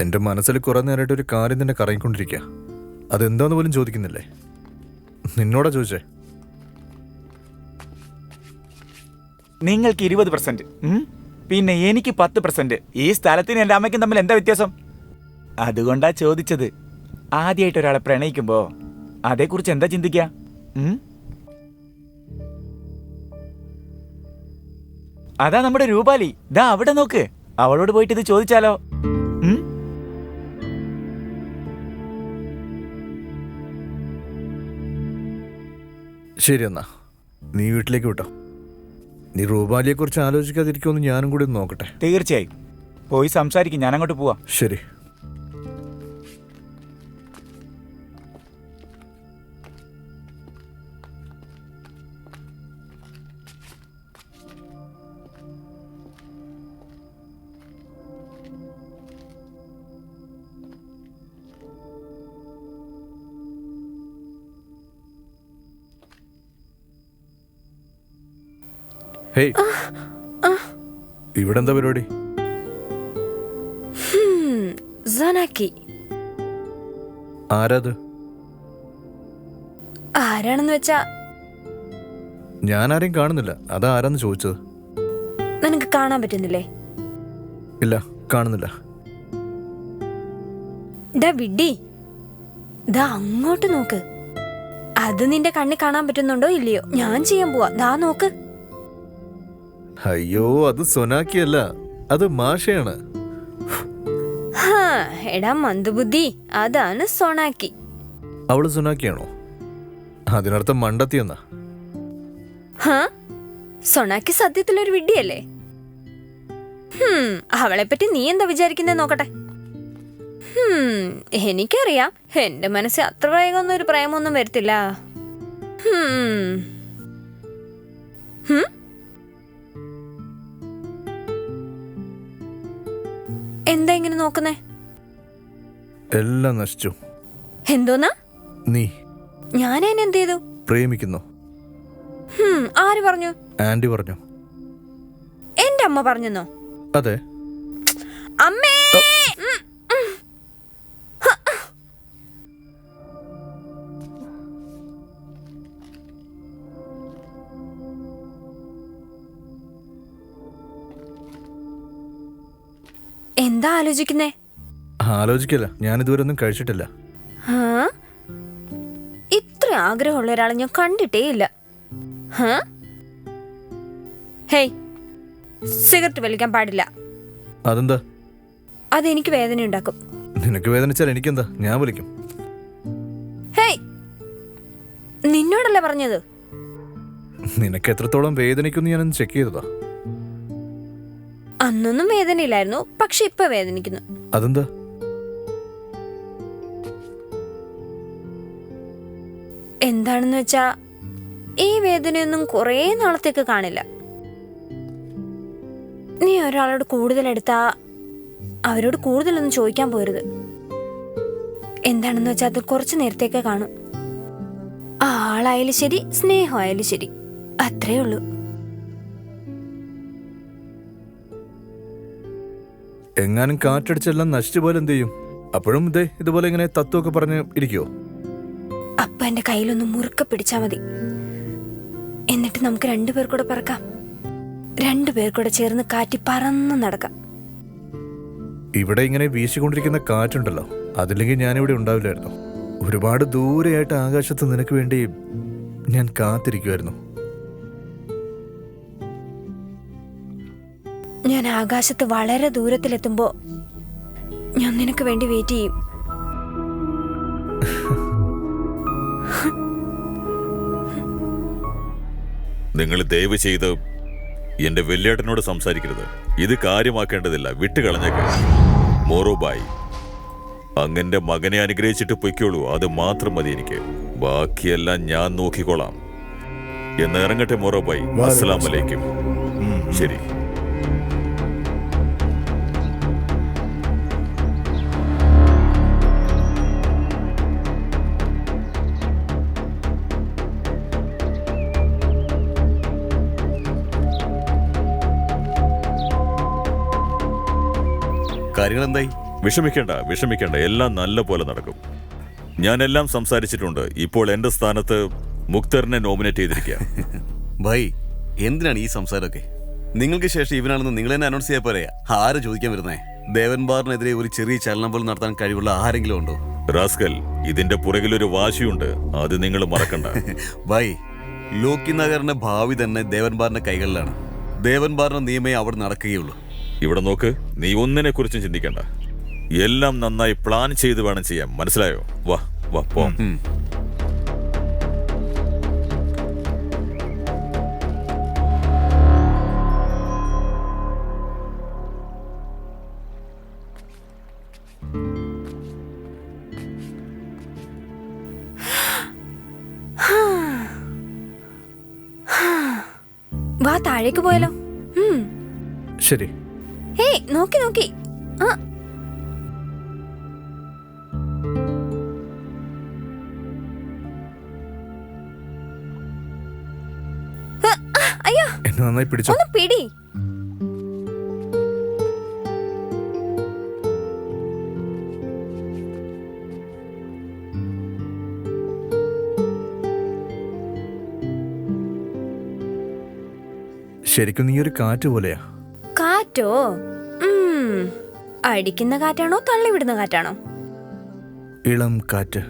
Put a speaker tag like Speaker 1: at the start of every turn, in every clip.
Speaker 1: എന്റെ മനസ്സിൽ കുറെ നേരമായിട്ട് ഒരു കാര്യം തന്നെ കറങ്ങിക്കൊണ്ടിരിക്കുക. അതെന്താന്ന് പോലും ചോദിക്കുന്നില്ലേ? നിന്നോടാ ചോദിച്ചേ.
Speaker 2: നിങ്ങൾക്ക് 20%, പിന്നെ എനിക്ക് 10%. ഈ സ്ഥലത്തിന് എൻ്റെ അമ്മയ്ക്കും തമ്മിൽ എന്താ വ്യത്യാസം? അതുകൊണ്ടാ ചോദിച്ചത്. ആദ്യമായിട്ട് ഒരാളെ പ്രണയിക്കുമ്പോ അതേക്കുറിച്ച് എന്താ ചിന്തിക്കുക? അതാ നമ്മുടെ രൂപാലി. ദാ അവിടെ നോക്ക്. അവളോട് പോയിട്ട് ഇത് ചോദിച്ചാലോ?
Speaker 1: ശരി, എന്നാ നീ വീട്ടിലേക്ക് വിട്ടോ. നീ റൂപാലിയെ കുറിച്ച് ആലോചിക്കാതിരിക്കുമെന്ന് ഞാനും കൂടി ഒന്ന് നോക്കട്ടെ.
Speaker 2: തീർച്ചയായും പോയി സംസാരിക്കും. ഞാൻ അങ്ങോട്ട് പോവാം.
Speaker 1: ശരി. ഹേയ്, ഇവിടെ എന്താ പരിപാടി? ആരാത്?
Speaker 3: ആരാണെന്ന് വെച്ചാ
Speaker 1: ഞാൻ ആരെയും കാണുന്നില്ല. അതാ ആരാന്ന് ചോദിച്ചത്.
Speaker 3: നിനക്ക് കാണാൻ പറ്റുന്നില്ലേ?
Speaker 1: ഇല്ല, കാണുന്നില്ല.
Speaker 3: വിഡ്ഡി, ദാ അങ്ങോട്ട് നോക്ക്. അത് നിന്റെ കണ്ണിൽ കാണാൻ പറ്റുന്നുണ്ടോ ഇല്ലയോ? ഞാൻ ചെയ്യാൻ പോവാ. ദാ നോക്ക്.
Speaker 1: അയ്യോ, അത് സൊനാക്കിയല്ല, അത് മാഷയാണ്.
Speaker 3: എടാ മന്ദബുദ്ധി, അതാണ് സൊണാക്കി.
Speaker 1: അവള് സൊനാക്കിയാണോ? അതിനർത്ഥം മണ്ടത്തിയെന്നാ.
Speaker 3: സൊണാക്കി സത്യത്തിലൊരു വിഡ്ഡിയല്ലേ? അവളെ പറ്റി നീ എന്താ വിചാരിക്കുന്നത് നോക്കട്ടെ. എനിക്കറിയാം, എന്റെ മനസ്സിൽ അത്ര വേഗമൊന്നും ഒരു പ്രേമൊന്നും വരത്തില്ല. എന്താ ഇങ്ങനെ നോക്കുന്നേ?
Speaker 1: എല്ലാം നശിച്ചു.
Speaker 3: എന്തോന്നാ?
Speaker 1: നീ.
Speaker 3: ഞാൻ എന്ത് ചെയ്തു?
Speaker 1: പ്രേമിക്കുന്നു.
Speaker 3: ആര് പറഞ്ഞു?
Speaker 1: ആന്റി പറഞ്ഞു.
Speaker 3: എന്റെ അമ്മ പറഞ്ഞെന്നോ?
Speaker 1: അതെ.
Speaker 3: അമ്മേ! എന്താ ആലോചിക്കുന്നേ?
Speaker 1: ആലോചിക്കില്ല, ഞാനിതുവരെ ഒന്നും കഴിച്ചിട്ടില്ല.
Speaker 3: ഇത്ര ആഗ്രഹമുള്ള ഒരാളെ ഞാൻ കണ്ടിട്ടേ ഇല്ല. ഹേയ്, സിഗരറ്റ് വലിക്കാൻ പാടില്ല.
Speaker 1: അതെന്താ?
Speaker 3: അതെനിക്ക് വേദന ഉണ്ടാക്കും.
Speaker 1: നിനക്ക് വേദനിച്ചാൽ എനിക്കെന്താ, ഞാൻ വലിക്കും.
Speaker 3: ഹേയ്, നിന്നോടല്ലേ പറഞ്ഞത്?
Speaker 1: നിനക്ക് എത്രത്തോളം വേദനിക്കുന്നു ഞാനൊന്ന് ചെക്ക് ചെയ്തതാ.
Speaker 3: അന്നൊന്നും വേദനയില്ലായിരുന്നു, പക്ഷെ ഇപ്പൊ വേദനിക്കുന്നു.
Speaker 1: അതെന്താ?
Speaker 3: എന്താണെന്ന് വെച്ചാ, ഈ വേദനയൊന്നും കുറേ നാളത്തേക്ക് കാണില്ല. നീ ഒരാളോട് കൂടുതൽ എടുത്താ അവരോട് കൂടുതലൊന്നും ചോദിക്കാൻ പോരുത്. എന്താണെന്ന് വെച്ചാൽ അത് കുറച്ചു നേരത്തേക്ക് കാണും. ആളായാലും ശരി, സ്നേഹമായാലും ശരി, അത്രേ ഉള്ളൂ.
Speaker 1: എങ്ങാനും കാറ്റടിച്ചെല്ലാം നശിച്ചു പോലെ എന്ത് ചെയ്യും? അപ്പോഴും ഇതുപോലെ ഇങ്ങനെ തത്വമൊക്കെ പറഞ്ഞ് ഇരിക്കുവോ?
Speaker 3: അപ്പൊ എന്റെ കയ്യിലൊന്ന് മുറുക്കെ പിടിച്ചാ മതി. എന്നിട്ട് നമുക്ക് 2 പേർ കൂടെ പറക്കാം. 2 പേർ കൂടെ ചേർന്ന് കാറ്റി പറന്ന് നടക്കാം.
Speaker 1: ഇവിടെ ഇങ്ങനെ വീശിക്കൊണ്ടിരിക്കുന്ന കാറ്റുണ്ടല്ലോ, അതില്ലെങ്കിൽ ഞാനിവിടെ ഉണ്ടാവില്ലായിരുന്നു. ഒരുപാട് ദൂരെയായിട്ട് ആകാശത്ത് നിനക്ക് വേണ്ടി ഞാൻ കാത്തിരിക്കുമായിരുന്നു.
Speaker 3: ഞാൻ ആകാശത്ത് വളരെ ദൂരത്തിലെത്തുമ്പോ ഞാൻ നിനക്ക് വേണ്ടി വെയിറ്റ് ചെയ്യും.
Speaker 4: നിങ്ങൾ ദയവ് ചെയ്ത് എന്റെ വെല്ലേട്ടനോട് സംസാരിക്കരുത്. ഇത് കാര്യമാക്കേണ്ടതില്ല, വിട്ടുകളഞ്ഞേക്ക്. മോറോബായി, അങ്ങന്റെ മകനെ അനുഗ്രഹിച്ചിട്ട് പൊയ്ക്കോളൂ. അത് മാത്രം മതി എനിക്ക്. ബാക്കിയെല്ലാം ഞാൻ നോക്കിക്കോളാം. എന്ന് ഇറങ്ങട്ടെ മോറോബായി. അസ്സലാമു അലൈക്കും. ശരി.
Speaker 5: കാര്യങ്ങൾ എന്തായി?
Speaker 4: വിഷമിക്കേണ്ട, എല്ലാം നല്ല പോലെ നടക്കും. ഞാനെല്ലാം സംസാരിച്ചിട്ടുണ്ട്. ഇപ്പോൾ എന്റെ സ്ഥാനത്ത് മുക്തറിനെ നോമിനേറ്റ് ചെയ്തിരിക്കുക.
Speaker 5: ഭായ്, എന്തിനാണ് ഈ സംസാരമൊക്കെ? നിങ്ങൾക്ക് ശേഷം ഇവനാണെന്ന് നിങ്ങൾ തന്നെ അനൗൺസ് ചെയ്യാൻ പോരെ? ആര് ചോദിക്കാൻ വരുന്നേ? ദേവൻ ബാറിനെതിരെ ഒരു ചെറിയ ചലനം പോലും നടത്താൻ കഴിവുള്ള ആരെങ്കിലും ഉണ്ടോ?
Speaker 4: റാസ്കൽ, ഇതിന്റെ പുറകിലൊരു വാശിയുണ്ട്, അത് നിങ്ങൾ മറക്കണ്ട.
Speaker 5: ഭായ്, ലോക്കി നഗറിന്റെ ഭാവി തന്നെ ദേവൻ ബാറിന്റെ കൈകളിലാണ്. ദേവൻ ബാറിന്റെ നിയമമേ അവിടെ നടക്കുകയുള്ളൂ.
Speaker 4: ഇവിടെ നോക്ക്, നീ ഒന്നിനെ കുറിച്ചും ചിന്തിക്കണ്ട. എല്ലാം നന്നായി പ്ലാൻ ചെയ്ത് വേണം ചെയ്യാൻ, മനസ്സിലായോ? വാ വാ പോം.
Speaker 3: വാ താഴേക്ക് പോയാലോ?
Speaker 1: ശരി.
Speaker 3: ഹേയ് നോക്കി ആ അയ്യോ,
Speaker 1: എന്നെ നന്നായി പിടിച്ചോ.
Speaker 3: ഒന്ന് പിടി.
Speaker 1: ശരിക്കും നീ ഒരു കാറ്റ് പോലെയാ.
Speaker 3: കാറ്റോ? അടിക്കുന്ന കാറ്റാണോ തള്ളിവിടുന്ന കാറ്റാണോ?
Speaker 1: ഇളം കാറ്റ്.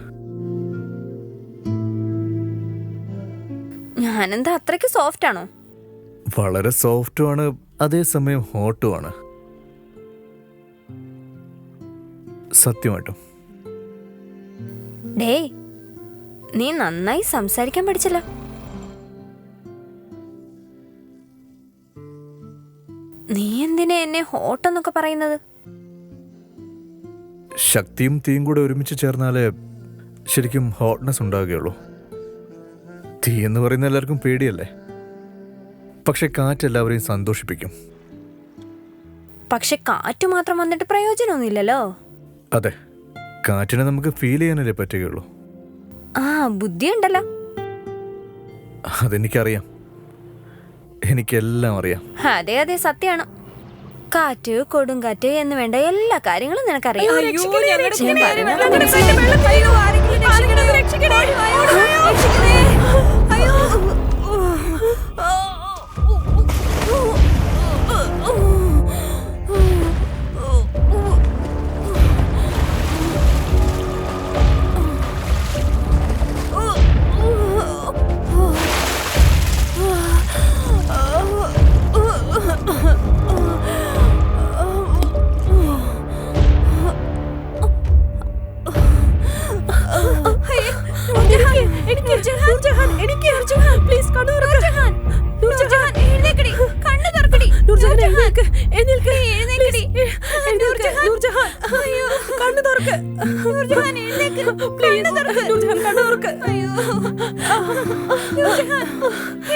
Speaker 3: ഞാനെന്താ അത്രയ്ക്ക് സോഫ്റ്റ് ആണോ?
Speaker 1: വളരെ സോഫ്റ്റുമാണ്, അതേസമയം ഹോട്ടുമാണ്. സത്യമായിട്ടും.
Speaker 3: ഡേ, നീ നന്നായി സംസാരിക്കാൻ പഠിച്ചല്ലോ. നീ എന്തിനാ എന്നെ ഹോട്ടെന്നൊക്കെ പറയുന്നത്?
Speaker 1: ശക്തിയും തീയും കൂടെ ഒരുമിച്ച് ചേർന്നാലേ ശരിക്കും ഹോട്ട്നെസ് ഉണ്ടാകുകയുള്ളൂ. തീ എന്ന് പറയുന്ന എല്ലാവർക്കും പേടിയല്ലേ, പക്ഷെ കാറ്റ് എല്ലാവരെയും സന്തോഷിപ്പിക്കും.
Speaker 3: പക്ഷെ കാറ്റ് മാത്രം വന്നിട്ട് പ്രയോജനമൊന്നുമില്ലല്ലോ.
Speaker 1: അതെ, കാറ്റിനെ നമുക്ക് ഫീൽ ചെയ്യാനല്ലേ പറ്റുകയുള്ളൂ.
Speaker 3: ആ ബുദ്ധിയുണ്ടല്ലോ.
Speaker 1: അതെനിക്കറിയാം, എനിക്കെല്ലാം അറിയാം.
Speaker 3: അതെ അതെ, സത്യമാണ്. കാറ്റ്, കൊടുങ്കാറ്റ് എന്ന് വേണ്ട എല്ലാ കാര്യങ്ങളും നിനക്കറിയാം. ഞാൻ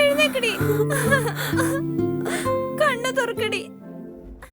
Speaker 6: എഴുന്നേക്കടി.